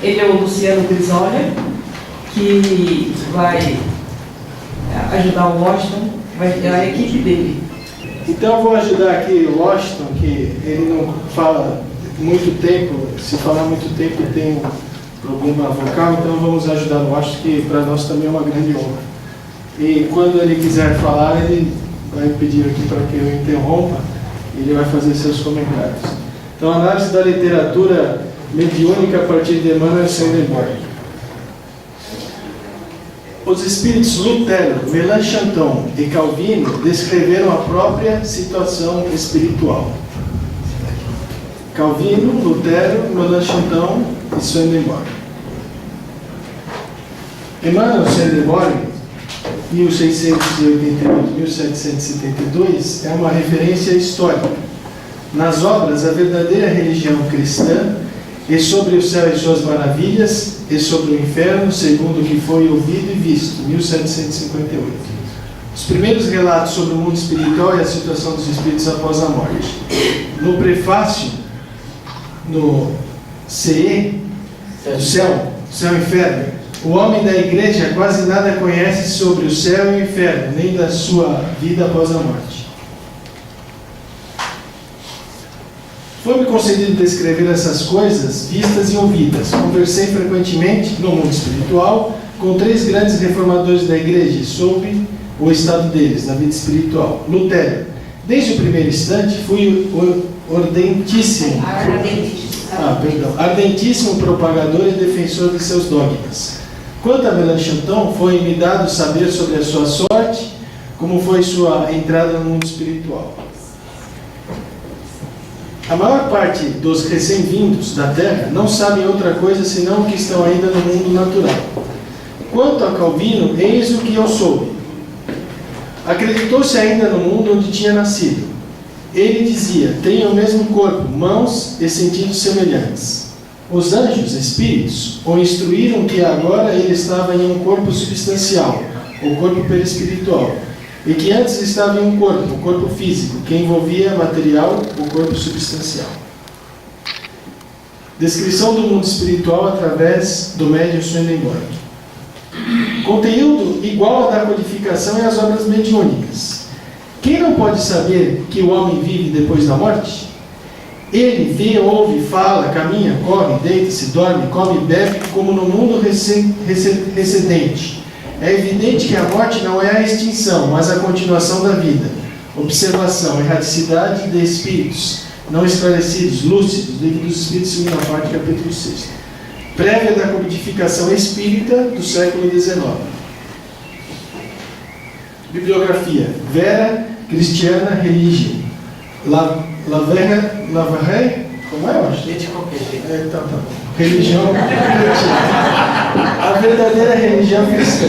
Ele é o Luciano Grisolia, que vai ajudar o Washington, vai ter a equipe dele. Então eu vou ajudar aqui o Washington, que ele não fala muito tempo, se falar muito tempo tem um problema vocal, então vamos ajudar o Washington, que para nós também é uma grande honra. E quando ele quiser falar, ele vai pedir aqui para que eu interrompa, e ele vai fazer seus comentários. Então, análise da literatura mediúnica a partir de Emmanuel Swedenborg. Os espíritos Lutero, Melanchthon e Calvino descreveram a própria situação espiritual. Calvino, Lutero, Melanchthon e Swedenborg. Emmanuel Swedenborg, 1688-1772, é uma referência histórica. Nas obras A Verdadeira Religião Cristã, e sobre o céu e suas maravilhas, e sobre o inferno, segundo o que foi ouvido e visto, 1758. Os primeiros relatos sobre o mundo espiritual e a situação dos espíritos após a morte. No prefácio, no CE, do céu e inferno, o homem da igreja quase nada conhece sobre o céu e o inferno, nem da sua vida após a morte. Foi-me concedido descrever essas coisas vistas e ouvidas. Conversei frequentemente no mundo espiritual com 3 grandes reformadores da igreja sobre o estado deles na vida espiritual. Lutero. Desde o primeiro instante fui ardentíssimo propagador e defensor de seus dogmas. Quanto a Melanchthon, foi-me dado saber sobre a sua sorte, como foi sua entrada no mundo espiritual. A maior parte dos recém-vindos da Terra não sabem outra coisa senão que estão ainda no mundo natural. Quanto a Calvino, eis o que eu soube. Acreditou-se ainda no mundo onde tinha nascido. Ele dizia: tenho o mesmo corpo, mãos e sentidos semelhantes. Os anjos, espíritos, o instruíram que agora ele estava em um corpo substancial, o corpo perispiritual, e que antes estava em um corpo, o corpo físico, que envolvia material, o corpo substancial. Descrição do mundo espiritual através do médium Swedenborg. Conteúdo igual ao da codificação e as obras mediúnicas. Quem não pode saber que o homem vive depois da morte? Ele vê, ouve, fala, caminha, corre, deita-se, dorme, come e bebe, como no mundo recedente. É evidente que a morte não é a extinção, mas a continuação da vida. Observação, erraticidade de espíritos não esclarecidos, lúcidos, livro dos Espíritos, segunda parte, capítulo 6. Prévia da codificação espírita do século XIX. Bibliografia. Vera Christiana Religion. Lavarre, como é, eu acho? Então tá bom. Religião cristã. A verdadeira religião cristã.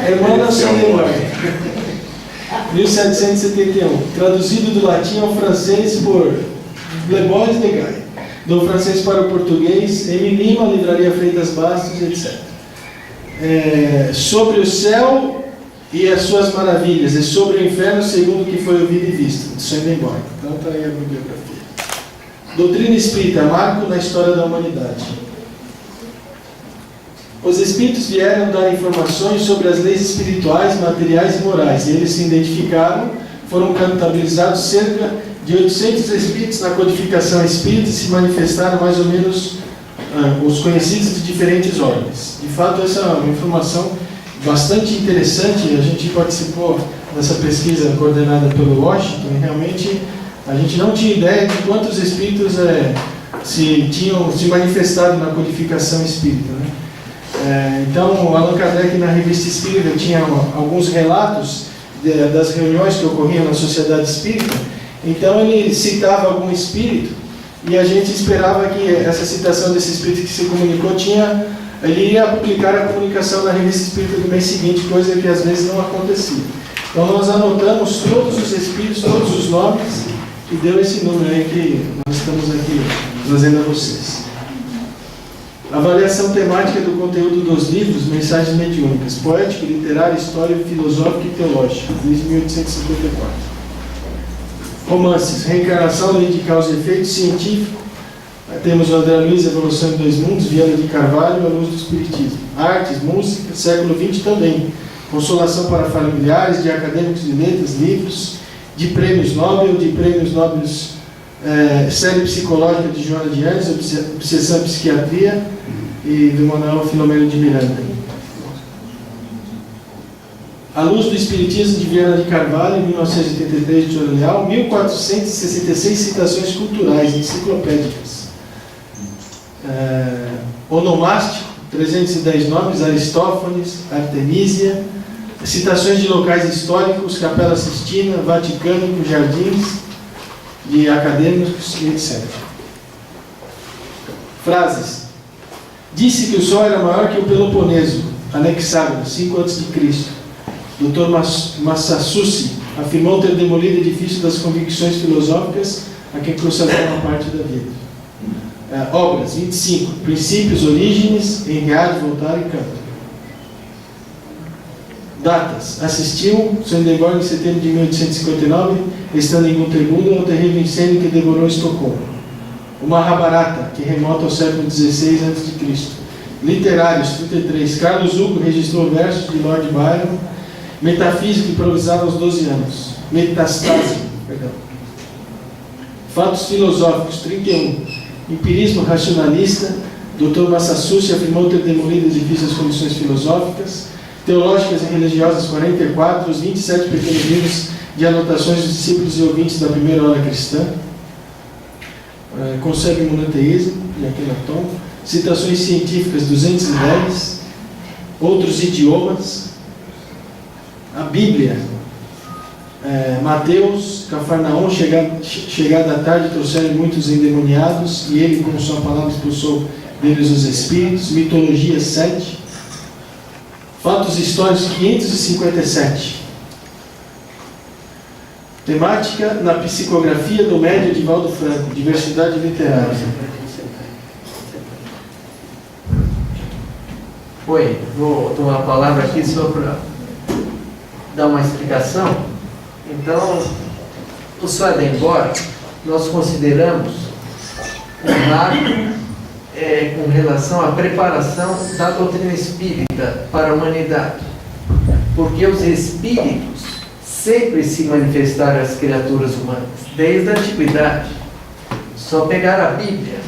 Emmanuel Swedenborg, 1771. Traduzido do latim ao francês por Lebois de Gaia. Do francês para o português, M. Lima, Livraria Freitas Bastos, etc. Sobre o céu e as suas maravilhas, e sobre o inferno, segundo o que foi ouvido e visto, de Swedenborg. Então está aí a bibliografia. Doutrina Espírita, marco na história da humanidade. Os Espíritos vieram dar informações sobre as leis espirituais, materiais e morais, e eles se identificaram, foram contabilizados cerca de 800 Espíritos na codificação espírita e se manifestaram mais ou menos os conhecidos de diferentes ordens. De fato, essa é uma informação bastante interessante. A gente participou dessa pesquisa coordenada pelo Washington e realmente a gente não tinha ideia de quantos espíritos tinham se manifestado na codificação espírita, né? Então, o Allan Kardec, na Revista Espírita, tinha alguns relatos das reuniões que ocorriam na Sociedade Espírita. Então, ele citava algum espírito e a gente esperava que essa citação desse espírito que se comunicou ele iria publicar a comunicação na Revista Espírita do mês seguinte, coisa que às vezes não acontecia. Então nós anotamos todos os espíritos, todos os nomes, e deu esse número aí que nós estamos aqui trazendo a vocês. Avaliação temática do conteúdo dos livros, mensagens mediúnicas, poético, literário, história, filosófico e teológico, desde 1854. Romances, reencarnação, lei de causa e efeito, científico. Temos o André Luiz, Evolução em Dois Mundos, Viana de Carvalho, A Luz do Espiritismo. Artes, música, século XX também. Consolação para familiares, de acadêmicos de letras, livros, de prêmios Nobel, série psicológica de Joana de Anjos, Obsessão e Psiquiatria, e do Manuel Filomeno de Miranda. A Luz do Espiritismo de Viana de Carvalho, 1983, de Joana Leal, 1466 citações culturais, enciclopédicas. Onomástico, 310 nomes, Aristófanes, Artemísia, citações de locais históricos, Capela Sistina, Vaticano, Jardins, de acadêmicos, etc. Frases. Disse que o Sol era maior que o Peloponeso, Anexágoras, 5 a.C. Dr. Massassouci afirmou ter demolido o edifício das convicções filosóficas a que consagrou uma parte da vida. Obras, 25. Princípios, Orígenes, Henriade, Voltaire e Kant. Datas. Assistiu Swedenborg em setembro de 1859, estando em Gotemburgo, ao terrível incêndio que devorou Estocolmo. O Mahabharata, que remota ao século XVI a.C. Literários, 33. Carlos Hugo registrou versos de Lord Byron. Metafísico, improvisado aos 12 anos. Metastásico, perdão. Fatos filosóficos, 31. Empirismo racionalista, Dr. Massassouci afirmou ter demolido edifícios das condições filosóficas. Teológicas e religiosas, 44. Os 27 pequenos livros de anotações dos discípulos e ouvintes da primeira hora cristã. Conceito do monoteísmo, de Akenaton. Citações científicas, 210. Outros idiomas. A Bíblia. Mateus, Cafarnaum, chegada à tarde, trouxeram muitos endemoniados, e ele, com sua palavra, expulsou deles os espíritos. Mitologia, 7. Fatos históricos, 557. Temática na psicografia do médio Divaldo Franco, diversidade literária. Oi, vou tomar a palavra aqui só para dar uma explicação. Então, o Swedenborg, nós consideramos um marco com relação à preparação da doutrina espírita para a humanidade. Porque os espíritos sempre se manifestaram às criaturas humanas, desde a antiguidade. Só pegar a Bíblia,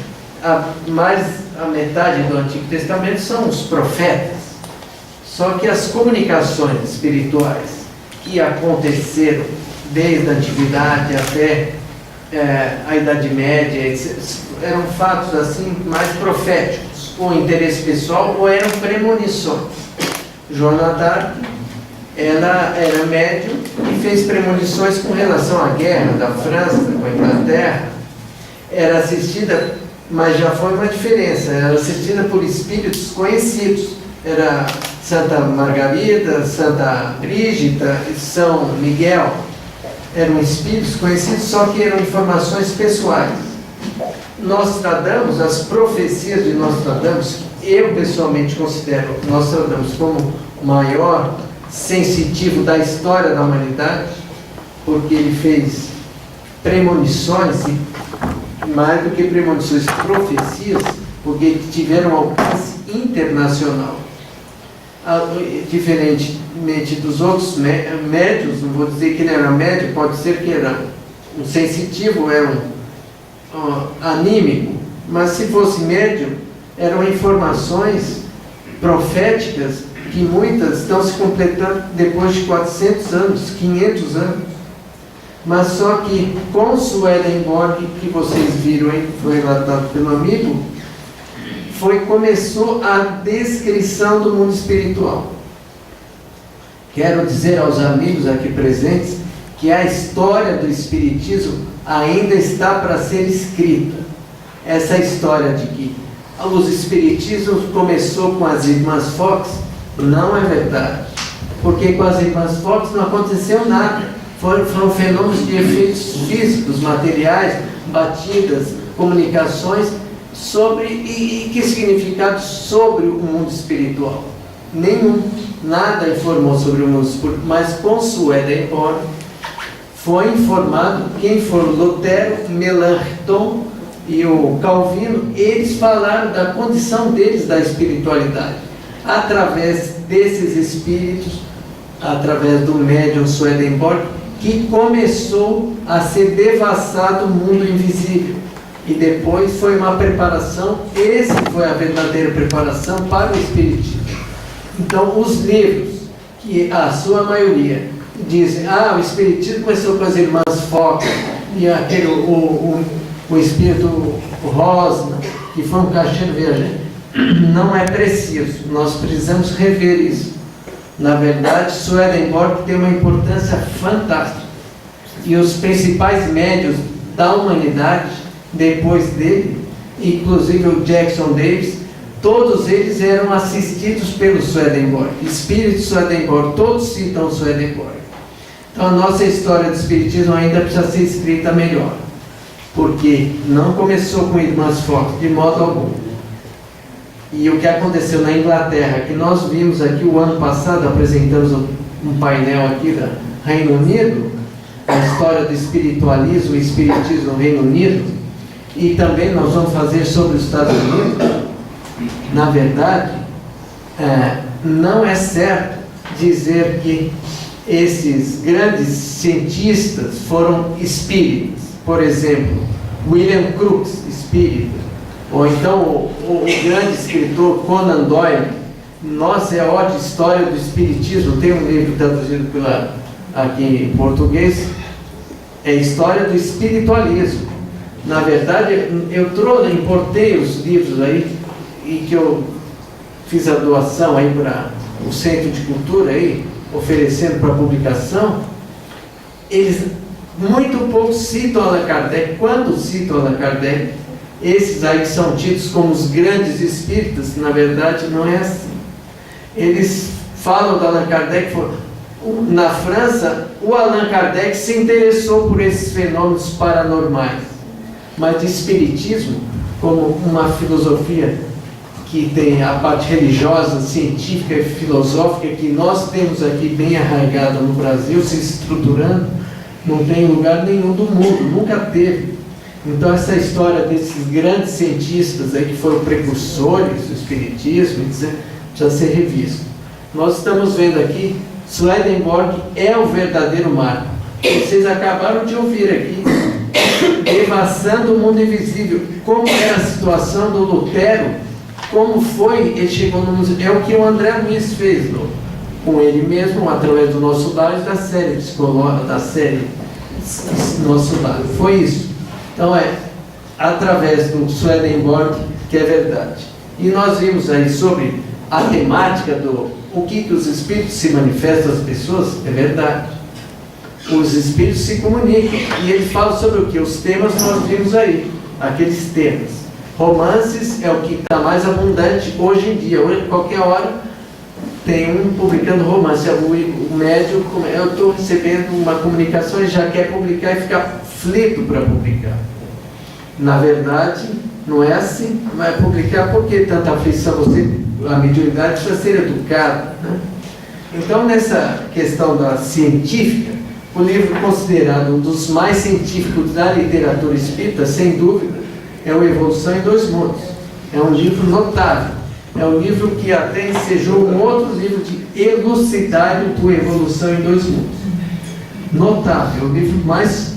mais a metade do Antigo Testamento são os profetas. Só que as comunicações espirituais que aconteceram desde a antiguidade até a Idade Média, eram fatos assim mais proféticos, ou interesse pessoal, ou eram premonições. Joana d'Arc, ela era médium e fez premonições com relação à guerra da França com a Inglaterra. Era assistida, mas já foi uma diferença, era assistida por espíritos conhecidos. Era Santa Margarida, Santa Brígida e São Miguel. Eram espíritos conhecidos, só que eram informações pessoais. Nostradamus, as profecias de Nostradamus, eu pessoalmente considero Nostradamus como o maior sensitivo da história da humanidade, porque ele fez premonições, e mais do que premonições, profecias, porque tiveram alcance internacional. Diferentemente dos outros médios, não vou dizer que ele era médio, pode ser que era um sensitivo, era um anímico, mas se fosse médio, eram informações proféticas que muitas estão se completando depois de 400 anos, 500 anos. Mas só que com Swedenborg, que vocês viram aí, que foi relatado pelo amigo, começou a descrição do mundo espiritual. Quero dizer aos amigos aqui presentes que a história do Espiritismo ainda está para ser escrita. Essa história de que os Espiritismos começou com as irmãs Fox não é verdade. porque com as irmãs Fox não aconteceu nada. Foram fenômenos de efeitos físicos, materiais, batidas, comunicações, e que significado sobre o mundo espiritual? Nenhum, nada informou sobre o mundo espiritual, mas com Swedenborg foi informado. Quem foram Lutero, Melanchthon e o Calvino, eles falaram da condição deles da espiritualidade, através desses espíritos, através do médium Swedenborg, que começou a ser devassado o mundo invisível. E depois foi uma preparação, esse foi a verdadeira preparação para o espiritismo. Então, os livros, que a sua maioria dizem, o espiritismo começou com as irmãs Fox, e aquele, o espírito Rosna, que foi um caixeiro viajante, não é preciso, nós precisamos rever isso. Na verdade, Swedenborg tem uma importância fantástica, e os principais médios da humanidade, depois dele, inclusive o Jackson Davis, todos eles eram assistidos pelo Swedenborg, espírito Swedenborg, todos citam Swedenborg. Então a nossa história do espiritismo ainda precisa ser escrita melhor, porque não começou com irmãs Fox de modo algum. E o que aconteceu na Inglaterra, que nós vimos aqui o ano passado, apresentamos um painel aqui do Reino Unido, a história do espiritualismo e espiritismo no Reino Unido, e também nós vamos fazer sobre os Estados Unidos. Na verdade, não é certo dizer que esses grandes cientistas foram espíritas. Por exemplo, William Crookes, espírita, ou então o grande escritor Conan Doyle. Nossa, é ótima história do espiritismo. Tem um livro traduzido aqui em português, é História do Espiritualismo. Na verdade, eu importei os livros aí, e que eu fiz a doação aí para o Centro de Cultura aí, oferecendo para publicação. Eles muito pouco citam Allan Kardec. Quando citam Allan Kardec, esses aí que são tidos como os grandes espíritas, na verdade não é assim. Eles falam de Allan Kardec. Na França, o Allan Kardec se interessou por esses fenômenos paranormais, mas de espiritismo, como uma filosofia que tem a parte religiosa, científica e filosófica, que nós temos aqui bem arraigada no Brasil, se estruturando, não tem lugar nenhum do mundo, nunca teve. Então essa história desses grandes cientistas aí, que foram precursores do espiritismo, precisa ser revista. Nós estamos vendo aqui, Swedenborg é o verdadeiro marco. Vocês acabaram de ouvir aqui, devassando o mundo invisível. Como era a situação do Lutero, como foi, ele chegou no mundo. É o que o André Luiz fez com ele mesmo, através do Nosso Lar, da série psicológica, da série Nosso Lar. Foi isso. Então através do Swedenborg que é verdade. E nós vimos aí sobre a temática o que os espíritos se manifestam às pessoas, é verdade. Os espíritos se comunicam, e ele fala sobre o que? Os temas nós vimos aí, aqueles temas. Romances é o que está mais abundante hoje em dia. Hoje, qualquer hora tem um publicando romance. O médium, eu estou recebendo uma comunicação e já quer publicar e fica aflito para publicar. Na verdade, não é assim. Vai publicar porque tanta aflição? A mediunidade precisa ser educada, né? Então, nessa questão da científica, o livro considerado um dos mais científicos da literatura espírita, sem dúvida, é o Evolução em Dois Mundos. É um livro notável. É um livro que até ensejou um outro livro de elucidário do Evolução em Dois Mundos. Notável. O livro mais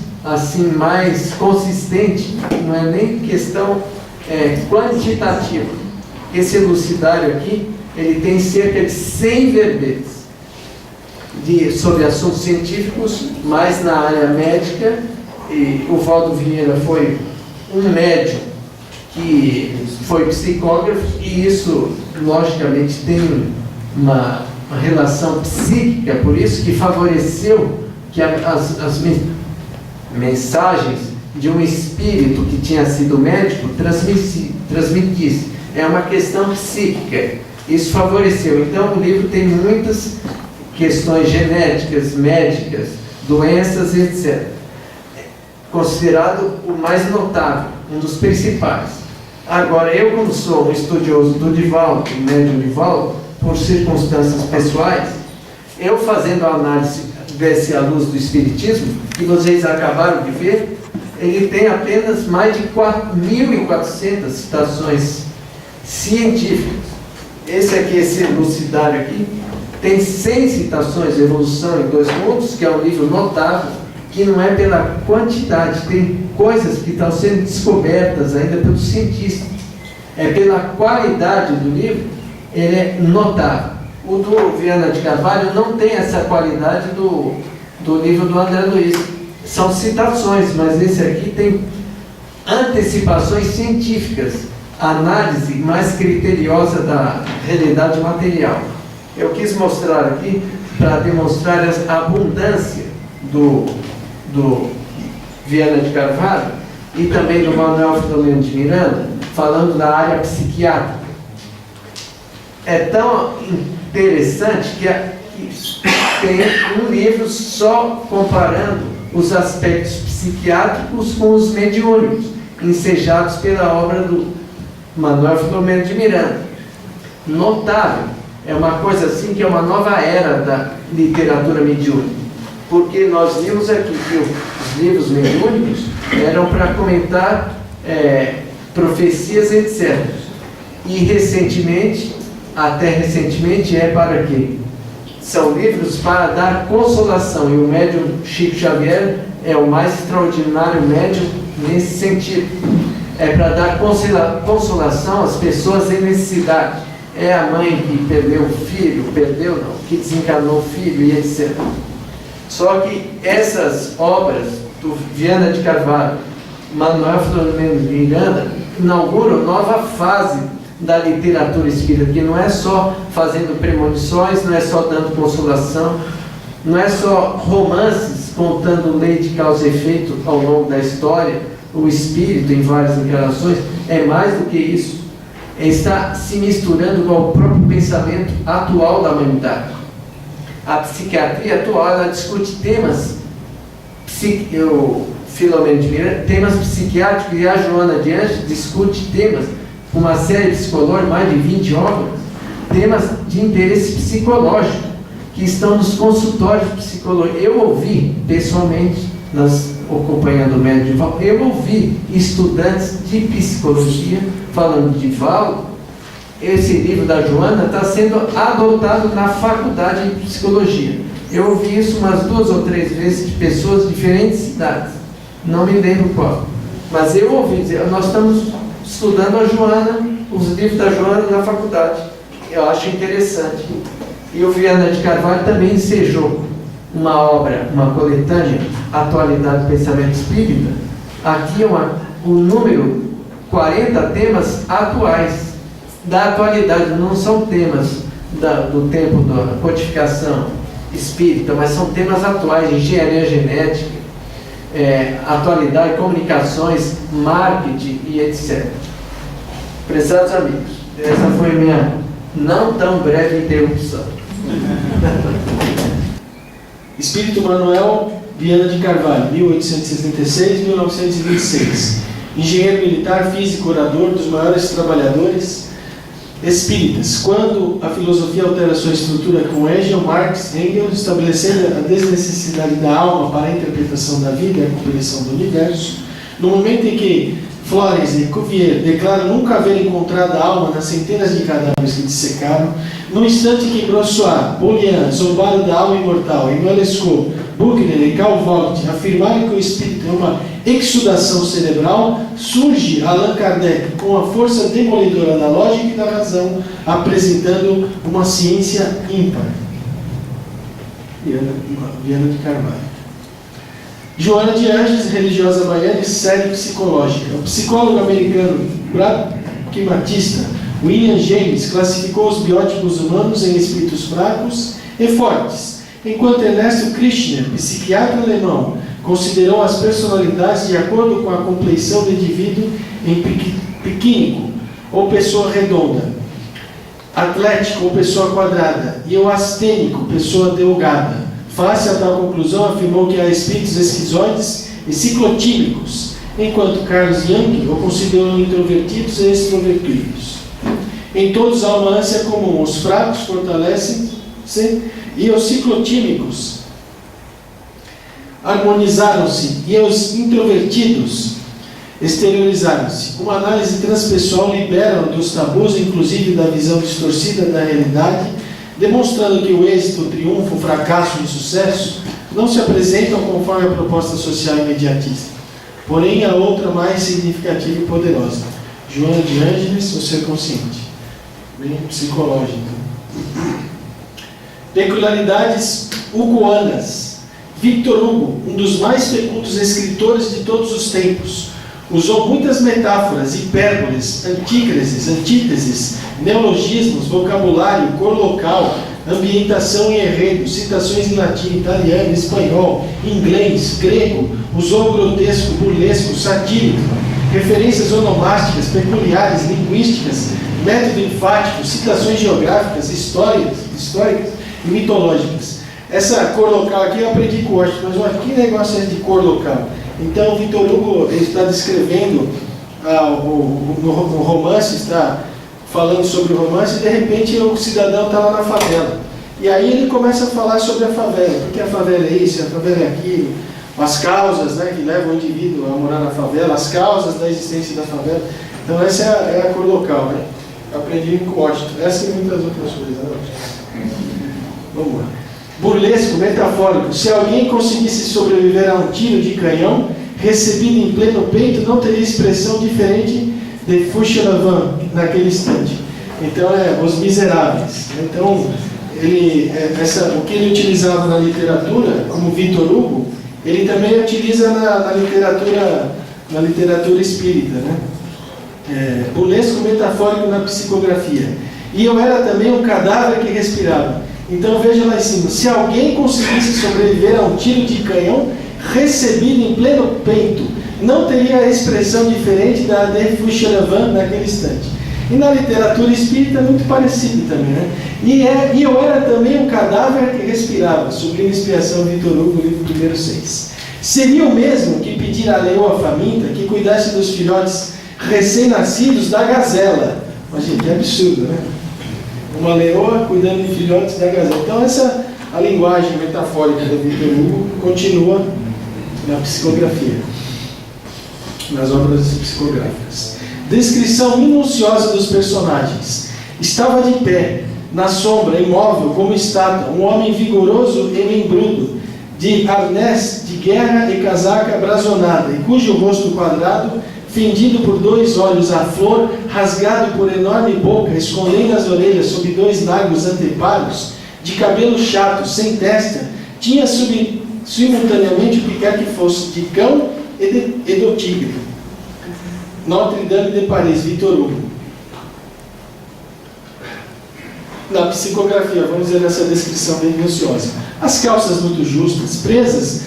consistente, não é nem questão quantitativa. Esse elucidário aqui, ele tem cerca de 100 verbetes sobre assuntos científicos, mas na área médica. E o Valdo Vieira foi um médium que foi psicógrafo, e isso logicamente tem uma relação psíquica, por isso que favoreceu que as mensagens de um espírito que tinha sido médico transmitisse. É uma questão psíquica, isso favoreceu. Então o livro tem muitas questões genéticas, médicas, doenças, etc. Considerado o mais notável, um dos principais. Agora, eu, como sou um estudioso do Divaldo, do médium Divaldo, por circunstâncias pessoais, eu fazendo a análise desse à luz do Espiritismo, que vocês acabaram de ver, ele tem apenas mais de 1.400 citações científicas. Esse aqui, esse elucidário aqui, tem 100 citações de Evolução em Dois Mundos, que é um livro notável, que não é pela quantidade, tem coisas que estão sendo descobertas ainda pelos cientistas. É pela qualidade do livro, ele é notável. O do Viana de Carvalho não tem essa qualidade do livro do André Luiz. São citações, mas esse aqui tem antecipações científicas, análise mais criteriosa da realidade material. Eu quis mostrar aqui para demonstrar a abundância do Viana de Carvalho e também do Manuel Filomeno de Miranda, falando da área psiquiátrica. É tão interessante que tem um livro só comparando os aspectos psiquiátricos com os mediúnicos, ensejados pela obra do Manuel Filomeno de Miranda. Notável, é uma coisa assim que é uma nova era da literatura mediúnica, porque nós vimos aqui que os livros mediúnicos eram para comentar profecias, etc. E recentemente, até recentemente, é para quê? São livros para dar consolação, e o médium Chico Xavier é o mais extraordinário médium nesse sentido. É para dar consolação às pessoas em necessidade. É a mãe que perdeu o filho, que desencarnou o filho e etc. Só que essas obras do Viana de Carvalho, Manuel Filomeno de Miranda, inauguram nova fase da literatura espírita, que não é só fazendo premonições, não é só dando consolação, não é só romances contando lei de causa e efeito ao longo da história, o espírito em várias encarnações, é mais do que isso. Está se misturando com o próprio pensamento atual da humanidade. A psiquiatria atual, ela discute temas, Filomeno de Miranda, temas psiquiátricos, e a Joana de Anjos discute temas, uma série psicológica, mais de 20 obras, temas de interesse psicológico, que estão nos consultórios psicológicos. Eu ouvi, pessoalmente, acompanhando o médium, eu ouvi estudantes de psicologia falando de Divaldo. Esse livro da Joana está sendo adotado na faculdade de psicologia. Eu ouvi isso umas 2 ou 3 vezes de pessoas de diferentes cidades, não me lembro qual, mas eu ouvi dizer, nós estamos estudando a Joana, os livros da Joana na faculdade. Eu acho interessante. E o Viana de Carvalho também ensejou uma obra, uma coletânea, Atualidade do Pensamento Espírita. Aqui o número 40 temas atuais, da atualidade, não são temas do tempo da codificação espírita, mas são temas atuais, engenharia genética, atualidade, comunicações, marketing e etc. Prezados amigos, essa foi minha não tão breve interrupção. Espírito Manuel Viana de Carvalho, 1866-1926. Engenheiro militar, físico, orador, dos maiores trabalhadores espíritas. Quando a filosofia altera sua estrutura com Hegel, Marx, Engels, estabelecendo a desnecessidade da alma para a interpretação da vida e a compreensão do universo, no momento em que Flores e Cuvier declaram nunca haver encontrado a alma nas centenas de cadáveres que dissecaram, no instante que Brossois, Polian zombaram da alma imortal, Emmanuel Lescaut, Buchner e Carl Vogt afirmaram que o espírito é uma exudação cerebral, surge Allan Kardec com a força demolidora da lógica e da razão, apresentando uma ciência ímpar. Viana de Carvalho. Joana de Anjos, religiosa baiana e série psicológica. O psicólogo americano pragmatista William James classificou os biótipos humanos em espíritos fracos e fortes, enquanto Ernesto Kirchner, psiquiatra alemão, considerou as personalidades de acordo com a compleição do indivíduo em piquínico ou pessoa redonda. atlético ou pessoa quadrada, e o astênico, pessoa delgada. Face a tal conclusão, afirmou que há espíritos esquizoides e ciclotímicos, enquanto Carlos Jung o considerou introvertidos e extrovertidos. Em todos há uma ânsia comum: os fracos fortalecem-se e os ciclotímicos harmonizaram-se e os introvertidos exteriorizaram-se. Uma análise transpessoal libera dos tabus, inclusive da visão distorcida da realidade, demonstrando que o êxito, o triunfo, o fracasso e o sucesso não se apresentam conforme a proposta social imediatista. Porém, há outra mais significativa e poderosa. Joana de Ângeles, o ser consciente. Bem psicológico. Peculiaridades hugoanas. Victor Hugo, um dos mais fecundos escritores de todos os tempos, usou muitas metáforas, hipérboles, antíteses, neologismos, vocabulário, cor local, ambientação e enredo, citações em latim, italiano, espanhol, inglês, grego, usou grotesco, burlesco, satírico, referências onomásticas, peculiares, linguísticas, método enfático, citações geográficas, históricas e mitológicas. Essa cor local aqui eu aprendi com o Washington, mas que negócio é de cor local? Então, Victor Hugo está descrevendo o romance, está falando sobre o romance, e de repente o cidadão está lá na favela. E aí ele começa a falar sobre a favela, porque a favela é isso, a favela é aquilo, as causas, né, que levam o indivíduo a morar na favela, as causas da existência da favela. Então essa é a cor local, né? Aprendi com o Washington. Essa e muitas outras coisas, né? Vamos lá. Burlesco, metafórico. Se alguém conseguisse sobreviver a um tiro de canhão recebido em pleno peito, não teria expressão diferente de Fauchelevent naquele instante. Então, Os Miseráveis. Então, o que ele utilizava na literatura, como Victor Hugo, ele também utiliza na literatura espírita, né? Burlesco, metafórico na psicografia. E eu era também um cadáver que respirava. Então veja lá em cima: se alguém conseguisse sobreviver a um tiro de canhão recebido em pleno peito, não teria expressão diferente da de Fauchelevent naquele instante. E na literatura espírita é muito parecido também, né? E eu era também um cadáver que respirava. Sublime Expiação, Victor Hugo, livro 1º, 6. Seria o mesmo que pedir à leoa faminta que cuidasse dos filhotes recém-nascidos da gazela. Mas, gente, é absurdo, né? Uma leoa cuidando de filhotes da gazela. Então, a linguagem metafórica do Victor Hugo continua na psicografia, nas obras psicográficas. Descrição minuciosa dos personagens. Estava de pé, na sombra, imóvel, como estátua, um homem vigoroso e membrudo, de arnés de guerra e casaca brazonada, e cujo rosto quadrado, fendido por 2 olhos à flor, rasgado por enorme boca, escondendo as orelhas sob 2 largos anteparos, de cabelo chato, sem testa, tinha simultaneamente o que quer que fosse de cão e do tigre. Notre Dame de Paris, Victor Hugo. Na psicografia, vamos dizer nessa descrição bem minuciosa: as calças muito justas, presas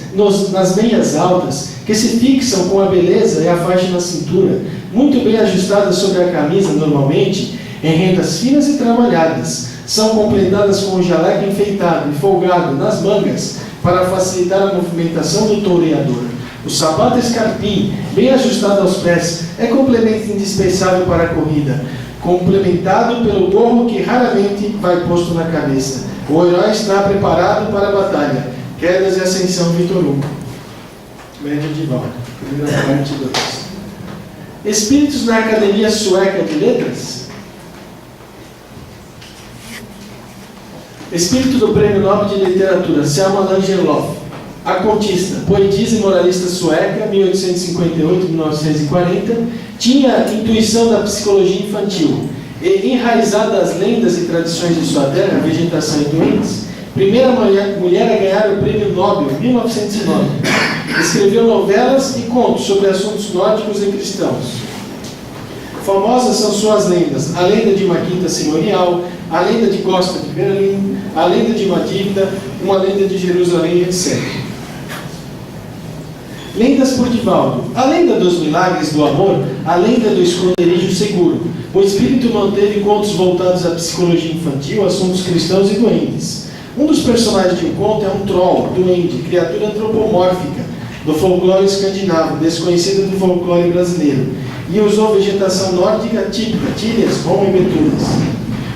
nas meias altas, que se fixam com a beleza e a faixa na cintura, muito bem ajustadas sobre a camisa, normalmente, em rendas finas e trabalhadas, são completadas com um jaleco enfeitado e folgado nas mangas, para facilitar a movimentação do toureador. O sapato escarpim, bem ajustado aos pés, é complemento indispensável para a corrida, complementado pelo gorro que raramente vai posto na cabeça. O herói está preparado para a batalha. Quedas e ascensão, Victor Hugo. Medieval, primeira parte 2. Espíritos na Academia Sueca de Letras. Espírito do Prêmio Nobel de Literatura, Selma Lagerlöf. A contista, poetisa e moralista sueca, 1858-1940, tinha intuição da psicologia infantil e, enraizada às lendas e tradições de sua terra, vegetação e doentes, primeira mulher a ganhar o Prêmio Nobel, 1909. Escreveu novelas e contos sobre assuntos nórdicos e cristãos. Famosas são suas lendas: a lenda de uma quinta senhorial, a lenda de Costa de Berlim, a lenda de uma dívida, uma lenda de Jerusalém, etc. Lendas por Divaldo. A lenda dos milagres do amor, a lenda do esconderijo seguro. O espírito manteve contos voltados à psicologia infantil, assuntos cristãos e duendes. Um dos personagens de um conto é um troll, duende, criatura antropomórfica do folclore escandinavo, desconhecida do folclore brasileiro, e usou vegetação nórdica típica, tílias, rom e beturas.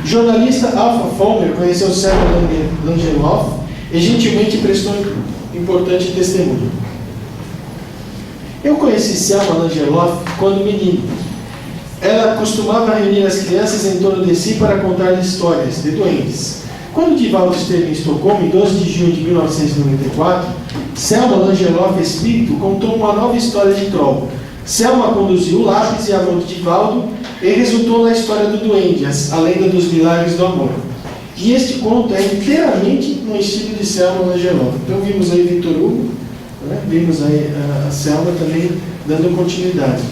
O jornalista Alpha Fulmer conheceu Selma Langeloth e gentilmente prestou importante testemunho. Eu conheci Selma Langeloth quando menino. Ela costumava reunir as crianças em torno de si para contar histórias de duendes. Quando Divaldo esteve em Estocolmo, em 12 de junho de 1994, Selma Langeloth, espírito, contou uma nova história de troll. Selma conduziu o lápis e a mão de Divaldo e resultou na história do duende, a lenda dos milagres do amor. E este conto é inteiramente no estilo de Selma Langeloth. Então vimos aí Victor Hugo, né? Vimos aí a Selma também dando continuidade.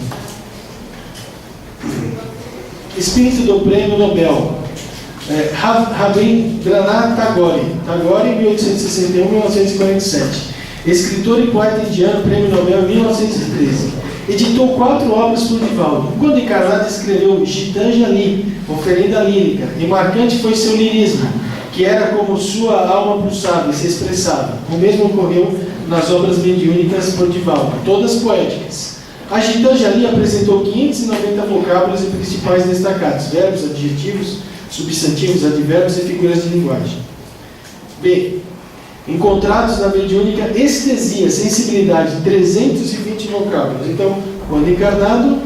Espírito do Prêmio Nobel. Rabindranath Tagore, 1861-1947. Escritor e poeta indiano, Prêmio Nobel em 1913. Editou 4 obras por Divaldo. Quando encarnado, escreveu Gitanjali, oferenda lírica, e marcante foi seu lirismo, que era como sua alma pulsava e se expressava. O mesmo ocorreu nas obras mediúnicas por Divaldo, todas poéticas. A Gitanjali apresentou 590 vocábulos e principais destacados, verbos, adjetivos, substantivos, advérbios e figuras de linguagem. B. Encontrados na mediúnica estesia, sensibilidade, 320 vocábulos. Então, quando encarnado,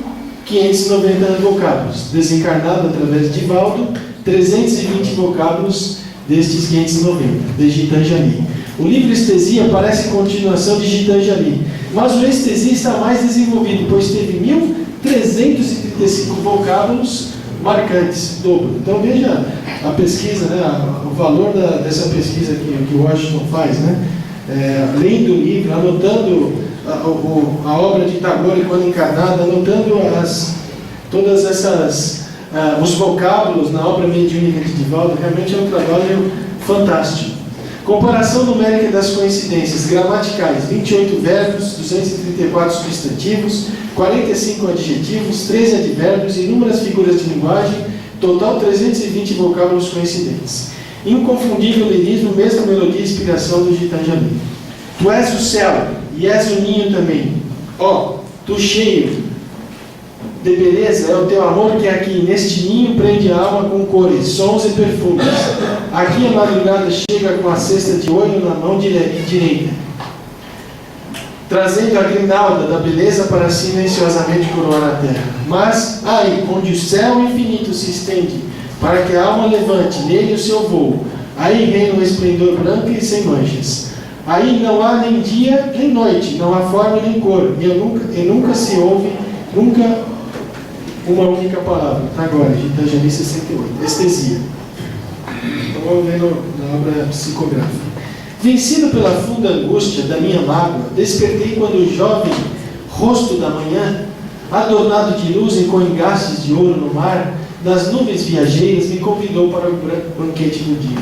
590 vocábulos. Desencarnado, através de Divaldo, 320 vocábulos destes 590, de Gitanjali. O livro Estesia parece continuação de Gitanjali, mas o Estesia está mais desenvolvido, pois teve 1.335 vocábulos marcantes, dobro. Então veja a pesquisa, né, o valor dessa pesquisa que o Washington faz, né? Lendo o livro, anotando a obra de Tagore quando encarnada, anotando todas essas os vocábulos na obra mediúnica de Divaldo. Realmente é um trabalho fantástico. Comparação numérica das coincidências gramaticais: 28 verbos, 234 substantivos, 45 adjetivos, 13 advérbios, inúmeras figuras de linguagem, total 320 vocábulos coincidentes. Inconfundível lirismo, mesma melodia e inspiração do Gitanjali. Tu és o céu, e és o ninho também. Ó, tu cheio de beleza é o teu amor que aqui neste ninho prende a alma com cores, sons e perfumes. Aqui a madrugada chega com a cesta de ouro na mão direita, trazendo a grinalda da beleza para silenciosamente coroar a terra. Mas aí, onde o céu infinito se estende, para que a alma levante nele o seu voo, aí reina o esplendor branco e sem manchas. Aí não há nem dia nem noite, não há forma nem cor, e nunca se ouve, nunca uma única palavra. Agora, Gitanjali 68, estesia. Então vamos ver na obra psicográfica. Vencido pela funda angústia da minha mágoa, despertei quando o jovem rosto da manhã, adornado de luz e com engastes de ouro no mar, das nuvens viajeiras, me convidou para o banquete do dia.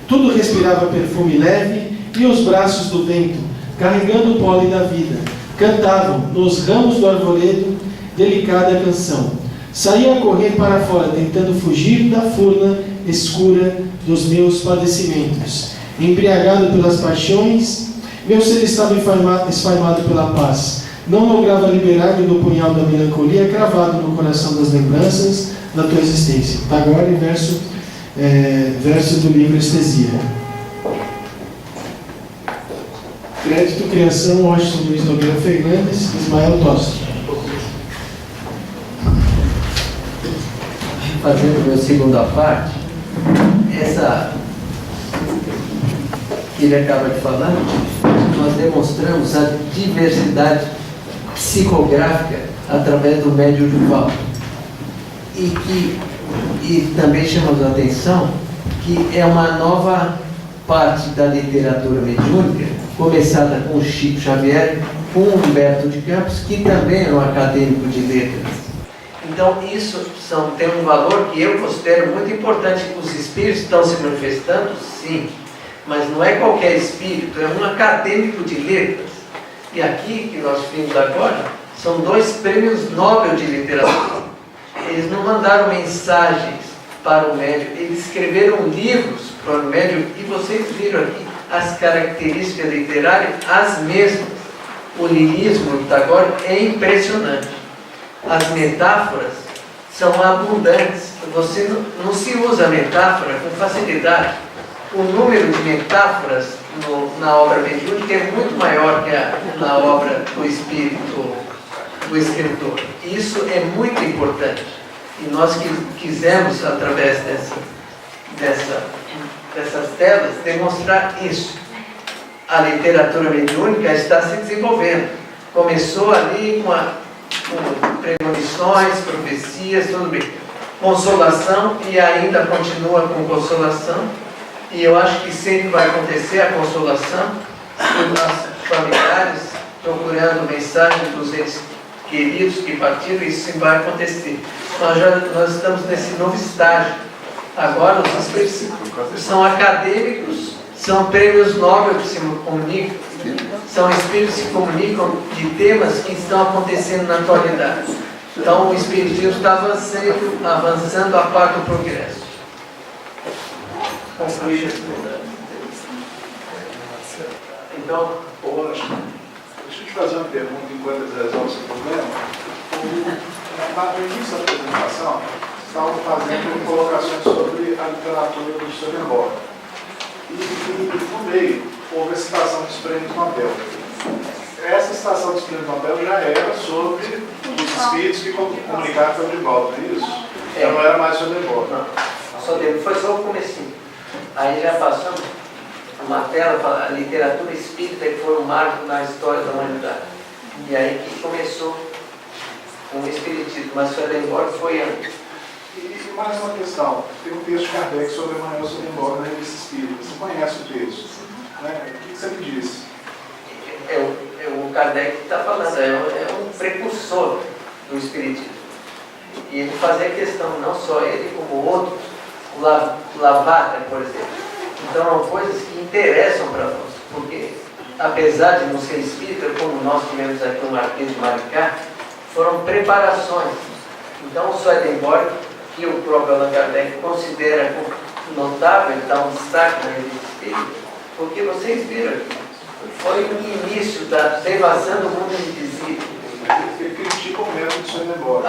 Tudo respirava perfume leve, e os braços do vento, carregando o pólen da vida, cantavam nos ramos do arvoredo delicada canção. Saí a correr para fora, tentando fugir da furna escura dos meus padecimentos. Embriagado pelas paixões, meu ser estava esfaimado pela paz. Não lograva liberar-me do punhal da melancolia cravado no coração das lembranças da tua existência. Agora em verso do livro Estesia. Crédito, criação, Washington Luiz Nogueira Fernandes, Ismael Tosto. Fazendo a segunda parte, essa que ele acaba de falar, nós demonstramos a diversidade psicográfica através do médium Divaldo. E também chamamos a atenção que é uma nova parte da literatura mediúnica, começada com Chico Xavier, com Humberto de Campos, que também é um acadêmico de letras. Então isso tem um valor que eu considero muito importante. Os espíritos estão se manifestando, sim, mas não é qualquer espírito, é um acadêmico de letras. E aqui, que nós vimos agora, são 2 prêmios Nobel de literatura. Eles não mandaram mensagens para o médium, eles escreveram livros para o médium, e vocês viram aqui as características literárias, as mesmas. O lirismo do Tagore é impressionante. As metáforas são abundantes. Você não se usa metáfora com facilidade. O número de metáforas na obra mediúnica é muito maior que na obra do espírito do escritor. Isso é muito importante. E nós quisemos, através dessas telas, demonstrar isso. A literatura mediúnica está se desenvolvendo. Começou ali com premonições, profecias, tudo bem. Consolação, e ainda continua com consolação. E eu acho que sempre vai acontecer a consolação, os familiares procurando mensagem dos entes queridos que partiram, isso sempre vai acontecer. Nós estamos nesse novo estágio. Agora os espíritos são acadêmicos, são prêmios Nobel que se comunicam, são espíritos que se comunicam de temas que estão acontecendo na atualidade. Então o espiritismo está avançando a par do progresso. Concluir esse programa. Então, deixa eu te fazer uma pergunta enquanto eles resolvem esse problema. No início da apresentação, estavam fazendo colocações sobre a literatura do Swedenborg. E no meio, houve a citação dos prêmios Nobel. Essa citação dos prêmios Nobel já era sobre os espíritos que comunicaram com o Divaldo, não é isso? Já não era mais Swedenborg. Não, foi só o comecinho. Aí já passamos uma tela, a literatura espírita, que foi um marco na história da humanidade. E aí que começou com o espiritismo, mas Swedenborg foi antes. E mais uma questão, tem um texto de Kardec sobre Emanuel Swedenborg na Revista Espírita. Você conhece o texto, né? O que você me disse? O Kardec está falando, é um precursor do espiritismo. E ele fazia questão, não só ele, como outros, o Lavater, por exemplo. Então, são coisas que interessam para nós, porque, apesar de não ser espírita, como nós tivemos aqui o Marquês de Maricá, foram preparações. Então, o Swedenborg, que o próprio Allan Kardec considera notável, dá um destaque na revista espírita, porque vocês viram aqui, foi o início da devasão do mundo invisível. Ele critica o método de Swedenborg.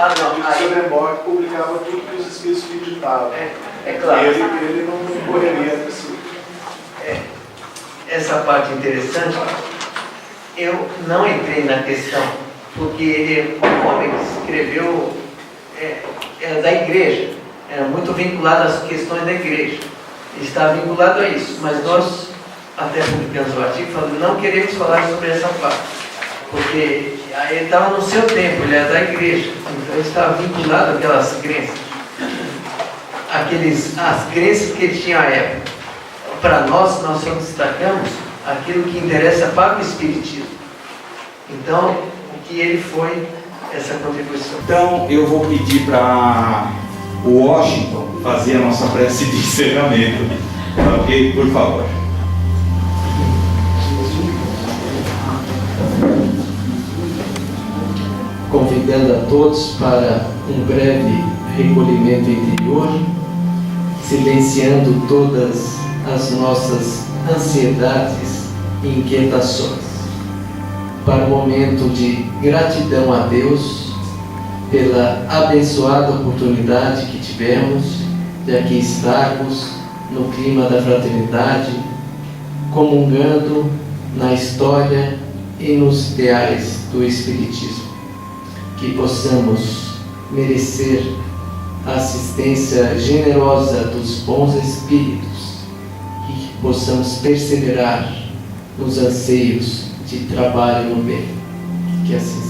Swedenborg publicava tudo que os espíritos digitavam. É claro. Ele não correria nesse. Essa parte interessante, eu não entrei na questão, porque o homem que escreveu era da igreja, era muito vinculado às questões da igreja, está vinculado a isso, mas nós até publicamos o artigo falando, não queremos falar sobre essa parte, porque aí ele estava no seu tempo, ele era da igreja, então ele estava vinculado àquelas crenças, as crenças que ele tinha à época. Para nós só destacamos aquilo que interessa para o espiritismo. Então, o que ele foi, essa contribuição. Então, eu vou pedir para o Washington fazer a nossa prece de encerramento. Ok? Por favor. Convidando a todos para um breve recolhimento interior, silenciando todas as nossas ansiedades e inquietações, para um momento de gratidão a Deus pela abençoada oportunidade que tivemos de aqui estarmos no clima da fraternidade, comungando na história e nos ideais do Espiritismo. Que possamos merecer a assistência generosa dos bons espíritos, que possamos perseverar nos anseios de trabalho no bem. Que assim seja.